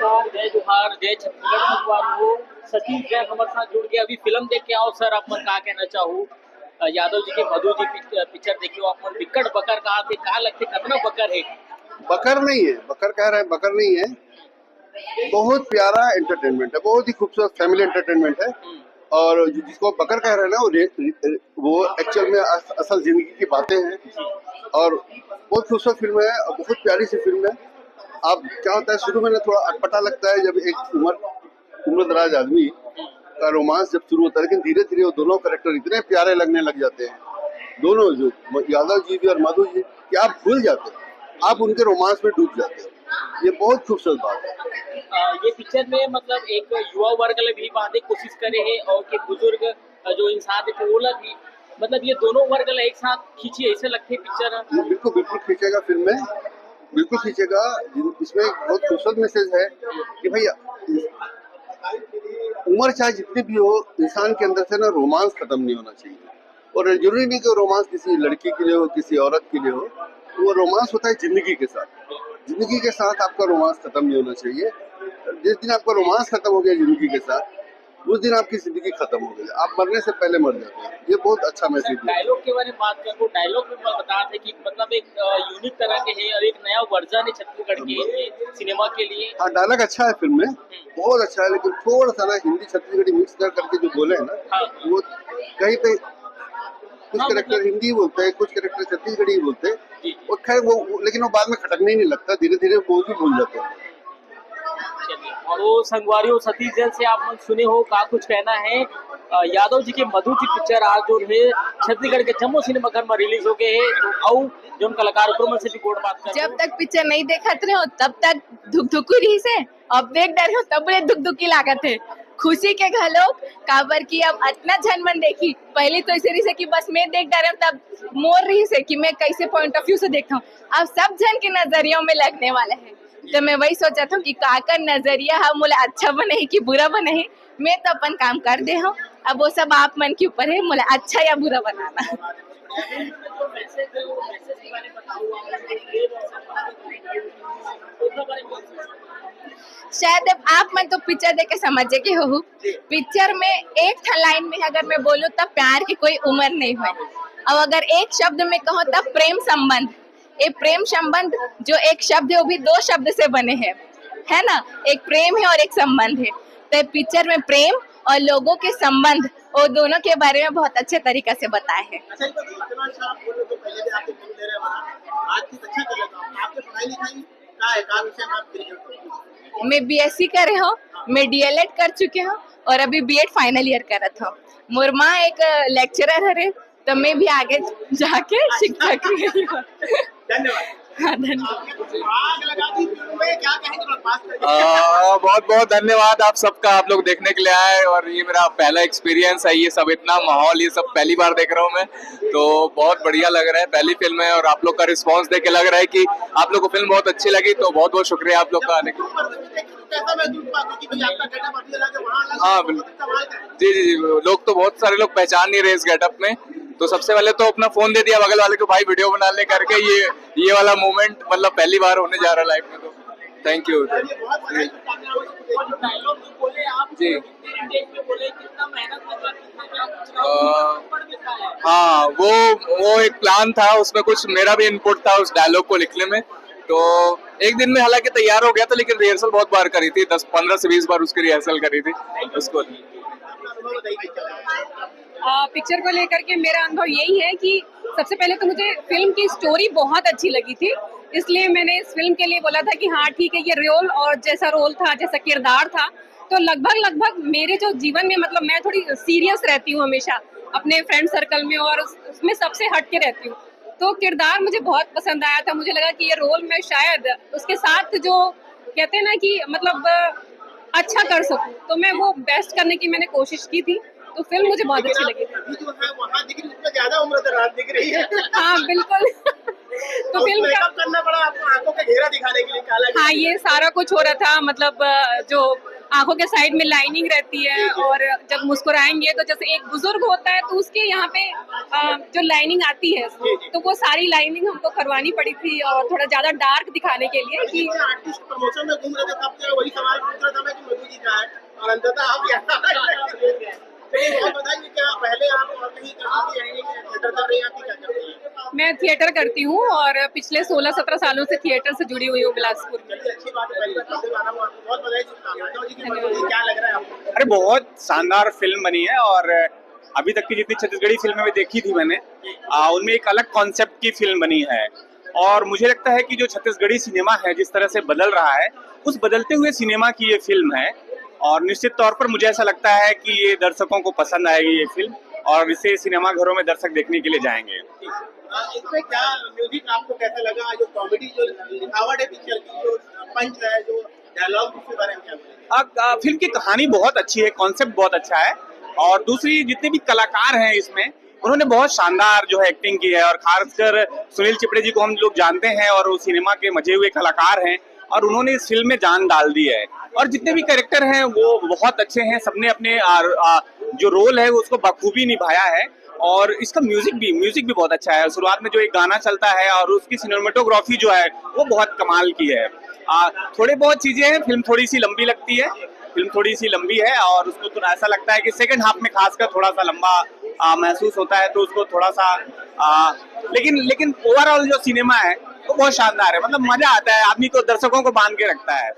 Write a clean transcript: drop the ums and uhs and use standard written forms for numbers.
नमस्कार, जय जोहार, जय छत्तीसगढ़ संगवारी हो। सतीश जैन हमारे साथ जुड़ गए। अभी फिल्म देख के आओ सर, आप मन का कहना चाहूँ। यादव जी के मधु जी पिक्चर देखियो, आप मन बिकट बकर कहा लगते कितना बकर है। बकर नहीं है, बकर कह रहे हैं, बकर नहीं है। बहुत प्यारा एंटरटेनमेंट है, बहुत ही खूबसूरत फैमिली एंटरटेनमेंट है। और जिसको बकर कह रहे हैं ना, वो एक्चुअल में असल जिंदगी की बातें हैं। और बहुत खूबसूरत फिल्म है और बहुत प्यारी सी फिल्म है। अब क्या होता है, शुरू में ना थोड़ा अटपटा लगता है जब एक उम्रदराज आदमी का रोमांस जब शुरू होता है, लेकिन धीरे धीरे वो दोनों कैरेक्टर इतने प्यारे लगने लग जाते हैं, दोनों जो यादव जी भी और मधु जी, कि आप भूल जाते हैं, आप उनके रोमांस में डूब जाते हैं। ये बहुत खूबसूरत बात है। ये पिक्चर में मतलब एक युवा वर्ग ले भी बांधे कोशिश करे है और के बुजुर्ग जो इंसान है वो भी, मतलब ये दोनों वर्ग ले एक साथ खींची ऐसे लगते पिक्चर। बिल्कुल बिल्कुल खींचेगा, फिल्म में बिल्कुल खींचेगा। इसमें बहुत खूबसूरत मैसेज है कि भैया उम्र चाहे जितनी भी हो, इंसान के अंदर से ना रोमांस खत्म नहीं होना चाहिए। और जरूरी नहीं कि रोमांस किसी लड़की के लिए हो, किसी औरत के लिए हो। वो रोमांस होता है जिंदगी के साथ। जिंदगी के साथ आपका रोमांस खत्म नहीं होना चाहिए। जिस दिन आपका रोमांस खत्म हो गया जिंदगी के साथ, उस दिन आपकी जिंदगी खत्म हो गई, आप मरने से पहले मर जाते हैं। ये बहुत अच्छा मैसेज है। डायलॉग के बारे में बात करूँ, डायलॉग में मैं बता थे कि मतलब एक यूनिक तरह के है और एक नया वर्जन है छत्तीसगढ़ के सिनेमा के लिए। हाँ, डायलॉग अच्छा है फिल्म में, बहुत अच्छा है, लेकिन थोड़ा सा ना हिंदी छत्तीसगढ़ी मिक्स करके जो बोले हैं ना, वो कहीं पे कुछ कैरेक्टर हिंदी बोलते हैं, कुछ कैरेक्टर छत्तीसगढ़ी बोलते हैं। और खैर वो, लेकिन वो बाद में खटकने ही नहीं लगता, धीरे धीरे वो भी भूल जाते हैं। और वो संगवारी सतीश जैन से आप मन सुने हो, का कुछ कहना है। यादव जी के मधु जी पिक्चर आज जो है छत्तीसगढ़ के जम्मू सिनेमा घर में रिलीज हो गए है। तो आओ जो कलाकार ऊपर से भी बोर्ड बात कर, जब तक पिक्चर नहीं देखत रहे हो तब तक धुक धुकी रही से, अब देख डरे हो तब धुक धुकी लागत है। खुशी के घलोक काबर की अब इतना झन मन देखी, पहले तो ऐसे रही से कि बस मैं देख डरे तब मोर रही से कि मैं कैसे पॉइंट ऑफ व्यू से देखता हूँ। अब सब जन के नजरियों में लगने वाला है, तो मैं वही सोचा था कि काका नजरिया हम बोले अच्छा बने है कि बुरा बने है। मैं तो अपन काम कर दे हूँ, अब वो सब आप मन के ऊपर है, बोले अच्छा या बुरा बनाना। शायद अब आप मन तो पिक्चर देख के समझे के हो। पिक्चर में एक लाइन में अगर मैं बोलूँ तब प्यार की कोई उम्र नहीं है। अब अगर एक शब्द में कहूँ तब प्रेम संबंध। ये प्रेम संबंध जो एक शब्द है वो भी दो शब्द से बने हैं, है ना। एक प्रेम है और एक संबंध है। तो पिक्चर में प्रेम और लोगों के संबंध और दोनों के बारे में बहुत अच्छे तरीके से बताए हैं। मैं BSc कर रही हूँ, मैं DLED कर चुके हूँ और अभी BEd फाइनल ईयर करत हूँ। मोर माँ एक लेक्चरर है, तो मैं भी आगे जाके शिक्षक रही हूँ। धन्यवाद। हाँ, धन्यवाद। बहुत बहुत धन्यवाद आप सबका, आप लोग देखने के लिए आए। और ये मेरा पहला एक्सपीरियंस है, ये सब इतना माहौल, ये सब पहली बार देख रहा हूँ मैं, तो बहुत बढ़िया लग रहा है। पहली फिल्म है और आप लोग का रिस्पांस देख के लग रहा है कि आप लोग को फिल्म बहुत अच्छी लगी, तो बहुत बहुत शुक्रिया आप लोग का आने के। हाँ बिल्कुल, जी जी जी, लोग तो बहुत सारे लोग पहचान नहीं रहे इस गेटअप में। तो सबसे पहले तो अपना फोन दे दिया बगल वाले को, भाई वीडियो बना ले करके। ये वाला मोमेंट मतलब पहली बार होने जा रहा है लाइफ में, तो थैंक यू जी। हाँ, वो एक प्लान था, उसमें कुछ मेरा भी इनपुट था उस डायलॉग को लिखने में। तो एक दिन में हालांकि तैयार हो गया था, लेकिन रिहर्सल बहुत बार करी थी, 10-15 से 20 बार उसकी रिहर्सल करी थी उसको। पिक्चर को लेकर के मेरा अनुभव यही है कि सबसे पहले तो मुझे फिल्म की स्टोरी बहुत अच्छी लगी थी, इसलिए मैंने इस फिल्म के लिए बोला था कि हाँ ठीक है, ये रोल और जैसा रोल था, जैसा किरदार था, तो लगभग मेरे जो जीवन में, मतलब मैं थोड़ी सीरियस रहती हूँ हमेशा अपने फ्रेंड सर्कल में और उसमें सबसे हट के रहती हूँ। तो किरदार मुझे बहुत पसंद आया था, मुझे लगा कि ये रोल मैं शायद उसके साथ जो कहते हैं ना कि मतलब अच्छा कर सकूँ, तो मैं वो बेस्ट करने की मैंने कोशिश की थी। तो फिल्म मुझे बहुत अच्छी लगी। ज्यादा उम्र दिख रही है। हाँ बिल्कुल। तो फिल्म का करना पड़ा आपको आंखों का घेरा दिखाने के लिए, काला। हाँ, ये सारा कुछ हो रहा था, मतलब जो आंखों के साइड में लाइनिंग रहती है, और जब मुस्कुराएंगे तो जैसे एक बुजुर्ग होता है तो उसके यहाँ पे जो लाइनिंग आती है, तो वो सारी लाइनिंग हमको करवानी पड़ी थी, और थोड़ा ज्यादा डार्क दिखाने के लिए कि आर्टिस्ट प्रमोशन में घूम रहे थे तब से वही सवाल पूछ रहा था मैं कि मधु जी का है, और अंततः आप यहाँ बताइए, क्या पहले आप और कहीं करती थी, थिएटर कर रही हैं, आपकी क्या करती हैं? मैं थिएटर करती हूँ और पिछले 16-17 सालों से थिएटर से जुड़ी हुई हूँ बिलासपुर में। चलिए, अच्छी बात है, पहली बार सबसे आना हुआ, आपको बहुत बधाई, शुभकामनाएं। जी की मधु जी, क्या लग रहा है आपको? अरे बहुत शानदार फिल्म बनी है, और अभी तक की जितनी छत्तीसगढ़ी फिल्में भी देखी थी मैंने, उनमें एक अलग कॉन्सेप्ट की फिल्म बनी है। और मुझे लगता है कि जो छत्तीसगढ़ी सिनेमा है जिस तरह से बदल रहा है, उस बदलते हुए सिनेमा की ये फिल्म है, और निश्चित तौर पर मुझे ऐसा लगता है कि ये दर्शकों को पसंद आएगी ये फिल्म, और इसे सिनेमा घरों में दर्शक देखने के लिए जाएंगे। इसमें क्या म्यूजिक आपको कैसा लगा, जो कॉमेडी जो लिखावट है पिक्चर की, जो पंच है, जो डायलॉग, उसके बारे में क्या बोलेंगे? फिल्म की कहानी बहुत अच्छी है, कॉन्सेप्ट बहुत अच्छा है, और दूसरी जितने भी कलाकार हैं इसमें, उन्होंने बहुत शानदार जो है एक्टिंग की है, और खासकर सुनील चिपड़े जी को हम लोग जानते हैं और वो सिनेमा के मजे हुए कलाकार हैं, और उन्होंने इस फिल्म में जान डाल दी है। और जितने भी कैरेक्टर हैं वो बहुत अच्छे हैं, सबने अपने जो रोल है उसको बखूबी निभाया है, और इसका म्यूजिक भी बहुत अच्छा है। शुरुआत में जो एक गाना चलता है और उसकी सिनेमेटोग्राफी जो है वो बहुत कमाल की है। थोड़े बहुत चीजें हैं, फिल्म थोड़ी सी लंबी लगती है, और उसको तो ऐसा लगता है कि सेकंड हाफ में खासकर थोड़ा सा लंबा महसूस होता है, तो उसको थोड़ा सा लेकिन ओवरऑल जो सिनेमा है वो बहुत शानदार है, मतलब मजा आता है, आदमी को, दर्शकों को बांध के रखता है।